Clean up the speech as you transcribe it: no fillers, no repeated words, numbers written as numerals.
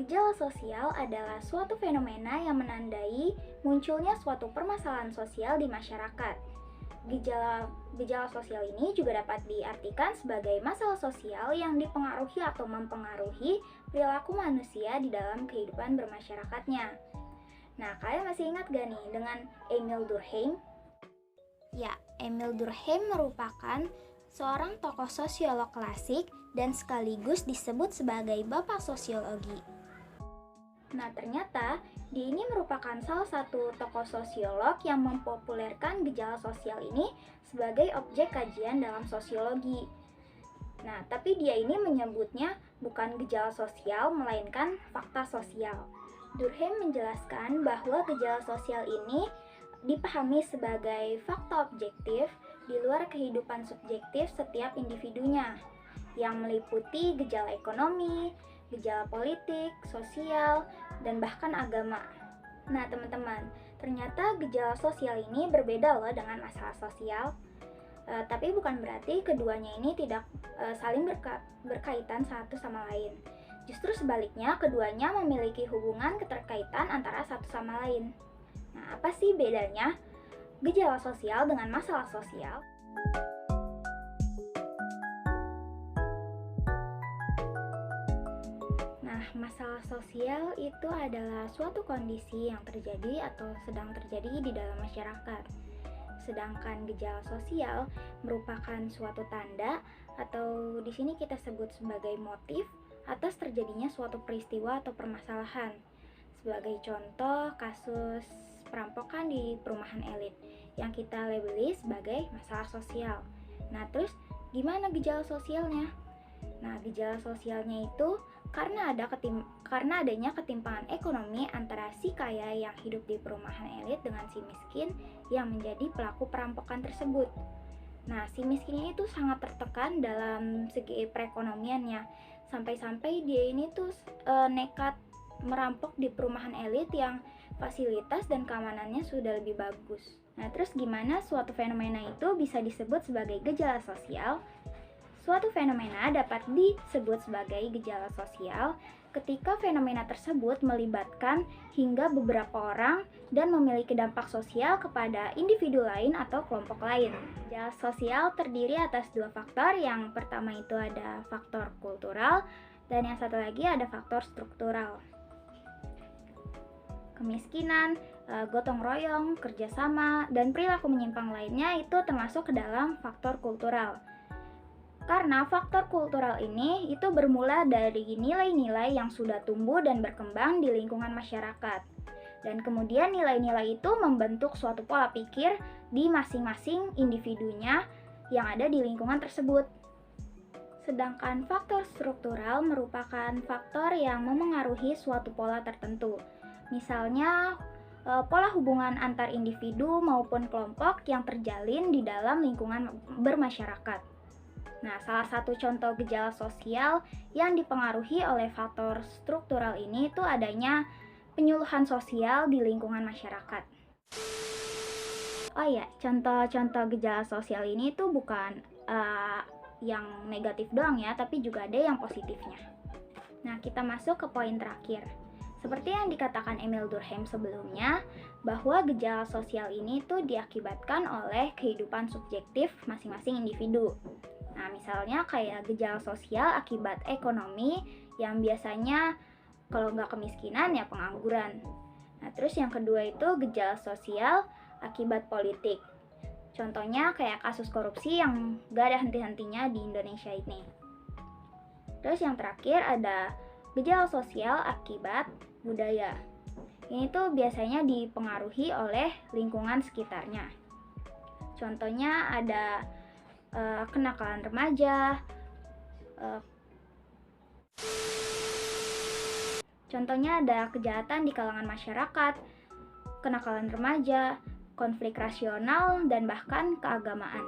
Gejala sosial adalah suatu fenomena yang menandai munculnya suatu permasalahan sosial di masyarakat. Gejala sosial ini juga dapat diartikan sebagai masalah sosial yang dipengaruhi atau mempengaruhi perilaku manusia di dalam kehidupan bermasyarakatnya. Nah, kalian masih ingat gak nih dengan Emil Durkheim? Ya, Emil Durkheim merupakan seorang tokoh sosiolog klasik dan sekaligus disebut sebagai bapak sosiologi. Nah, ternyata dia ini merupakan salah satu tokoh sosiolog yang mempopulerkan gejala sosial ini sebagai objek kajian dalam sosiologi. Nah, tapi dia ini menyebutnya bukan gejala sosial, melainkan fakta sosial. Durkheim menjelaskan bahwa gejala sosial ini dipahami sebagai fakta objektif di luar kehidupan subjektif setiap individunya, yang meliputi gejala ekonomi, gejala politik, sosial, dan bahkan agama. Nah, teman-teman, ternyata gejala sosial ini berbeda loh dengan masalah sosial. Tapi bukan berarti keduanya ini tidak saling berkaitan satu sama lain. Justru sebaliknya, keduanya memiliki hubungan keterkaitan antara satu sama lain. Nah, apa sih bedanya gejala sosial dengan masalah sosial? Masalah sosial itu adalah suatu kondisi yang terjadi atau sedang terjadi di dalam masyarakat. Sedangkan gejala sosial merupakan suatu tanda atau di sini kita sebut sebagai motif atas terjadinya suatu peristiwa atau permasalahan. Sebagai contoh, kasus perampokan di perumahan elit yang kita labeli sebagai masalah sosial. Nah, terus gimana gejala sosialnya? Nah, gejala sosialnya itu karena adanya ketimpangan ekonomi antara si kaya yang hidup di perumahan elit dengan si miskin yang menjadi pelaku perampokan tersebut. Nah, si miskin itu sangat tertekan dalam segi perekonomiannya, sampai-sampai dia ini tuh nekat merampok di perumahan elit yang fasilitas dan keamanannya sudah lebih bagus. Nah, terus gimana suatu fenomena itu bisa disebut sebagai gejala sosial? Suatu fenomena dapat disebut sebagai gejala sosial ketika fenomena tersebut melibatkan hingga beberapa orang dan memiliki dampak sosial kepada individu lain atau kelompok lain. Gejala sosial terdiri atas dua faktor. Yang pertama itu ada faktor kultural dan yang satu lagi ada faktor struktural. Kemiskinan, gotong royong, kerjasama, dan perilaku menyimpang lainnya itu termasuk ke dalam faktor kultural. Karena faktor kultural ini itu bermula dari nilai-nilai yang sudah tumbuh dan berkembang di lingkungan masyarakat. Dan kemudian nilai-nilai itu membentuk suatu pola pikir di masing-masing individunya yang ada di lingkungan tersebut. Sedangkan faktor struktural merupakan faktor yang memengaruhi suatu pola tertentu. Misalnya, pola hubungan antar individu maupun kelompok yang terjalin di dalam lingkungan bermasyarakat. Nah, salah satu contoh gejala sosial yang dipengaruhi oleh faktor struktural ini itu adanya penyuluhan sosial di lingkungan masyarakat. Oh ya, contoh-contoh gejala sosial ini itu bukan yang negatif doang ya, tapi juga ada yang positifnya. Nah, kita masuk ke poin terakhir. Seperti yang dikatakan Emil Durkheim sebelumnya, bahwa gejala sosial ini tuh diakibatkan oleh kehidupan subjektif masing-masing individu. Nah, misalnya kayak gejala sosial akibat ekonomi yang biasanya kalau nggak kemiskinan ya pengangguran. Nah, terus yang kedua itu gejala sosial akibat politik. Contohnya kayak kasus korupsi yang nggak ada henti-hentinya di Indonesia ini. Terus yang terakhir ada gejala sosial akibat budaya. Ini tuh biasanya dipengaruhi oleh lingkungan sekitarnya. Contohnya ada kenakalan remaja, contohnya ada kejahatan di kalangan masyarakat, kenakalan remaja, konflik rasional, dan bahkan keagamaan.